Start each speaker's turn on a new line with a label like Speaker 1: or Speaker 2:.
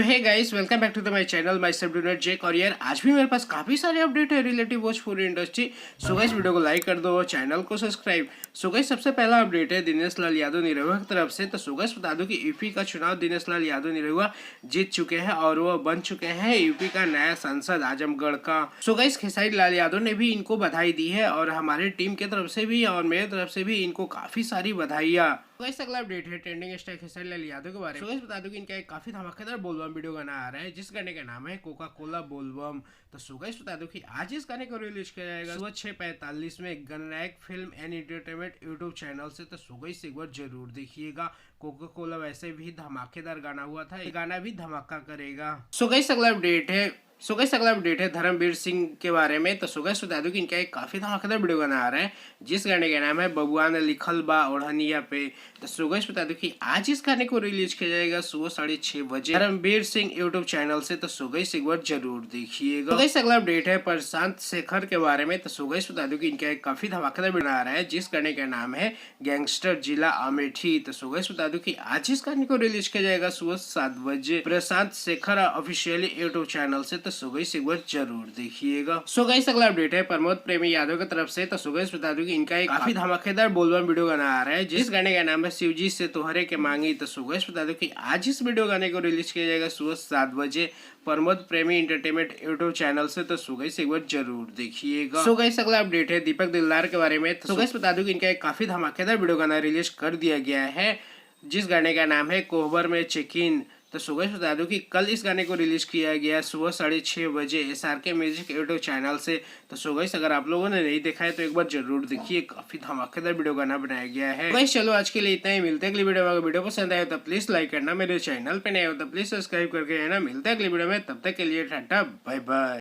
Speaker 1: Hey guys, welcome back to the my channel myself डूनर जेक। और यार आज भी मेरे पास काफ़ी सारे अपडेट है relative Bhojpuri industry. So guys video को लाइक कर दो, चैनल को सब्सक्राइब। सो गाइस सबसे पहला अपडेट है दिनेश लाल यादव निरहुआ की तरफ से। तो सो गाइस बता दूं कि यूपी का चुनाव दिनेश लाल यादव निरहुआ जीत चुके हैं और वो बन चुके हैं यूपी का नया सांसद आजमगढ़ का। सो गाइस खेसारी लाल यादव ने भी इनको बधाई दी है और हमारी टीम की तरफ से भी और मेरी तरफ से भी इनको काफ़ी सारी बधाइयाँ। गाइस अगला अपडेट है ट्रेंडिंग स्टार खेसारी लाल यादव के बारे में। गाइस बता दूं कि इनका एक काफी धमाकेदार बोलबम वीडियो गाना आ रहा है जिस गाने का नाम है कोका कोला बोलबम। तो गाइस बता दूं कि आज इस गाने को रिलीज किया जाएगा सुबह 6:45 में Gananayak film and entertainment YouTube channel से। तो गाइस एक बार जरूर देखिएगा। कोका कोला वैसे भी धमाकेदार गाना हुआ था, ये गाना भी धमाका करेगा। गाइस अगला अपडेट है धर्मवीर सिंह के बारे में। तो गाइस बता दूं कि इनका एक काफी धमाकेदार वीडियो गाना आ रहा है जिस गाने का नाम है बबुआ ने लिखल बा ओढ़निया पे। तो गाइस बता दूं कि आज इस गाने को रिलीज किया जाएगा सुबह 6:30 बजे धर्मवीर सिंह यूट्यूब चैनल से। तो गाइस एक बार जरूर देखिएगा। गाइस अगला अपडेट है प्रशांत शेखर के बारे में। तो गाइस बता दूं कि इनका एक काफी धमाकेदार वीडियो आ रहा है जिस गाने का नाम है गैंगस्टर जिला अमेठी। तो गाइस बता दूं कि आज इस गाने को रिलीज किया जाएगा सुबह 7 बजे प्रशांत शेखर ऑफिशियली यूट्यूब चैनल से। तो गाइस एक बार जरूर देखिएगा। गाइस अगला अपडेट है प्रमोद प्रेमी यादव की तरफ से। तो गाइस बता दूं कि इनका एक काफी धमाकेदार बोलबम वीडियो गाना आ रहा है जिस गाने का नाम है शिवजी से तोहरे के मांगी। तो गाइस बता दूं कि आज इस वीडियो गाने को रिलीज किया जाएगा सुबह 7 बजे प्रमोद प्रेमी एंटरटेनमेंट यूट्यूब चैनल से। तो गाइस एक बार जरूर देखिएगा। गाइस अगला अपडेट है दीपक दिलदार के बारे में। तो गाइस बता दूं कि इनका एक काफी धमाकेदार वीडियो गाना रिलीज कर दिया गया है जिस गाने का नाम है कोहबर में चेक इन। तो गाइस बता दूं कि कल इस गाने को रिलीज किया गया सुबह 6:30 बजे SRK म्यूजिक यूट्यूब चैनल से। तो गाइस अगर आप लोगों ने नहीं देखा है तो एक बार जरूर देखिए, काफी धमाकेदार वीडियो गाना बनाया गया है। गाइस चलो आज के लिए इतना ही, मिलते हैं अगली वीडियो में। अगर वीडियो पसंद आए तो प्लीज लाइक करना, मेरे चैनल पे नए हो तो प्लीज सब्सक्राइब करके है ना। मिलते हैं अगली वीडियो में, तब तक के लिए टाटा बाय बाय।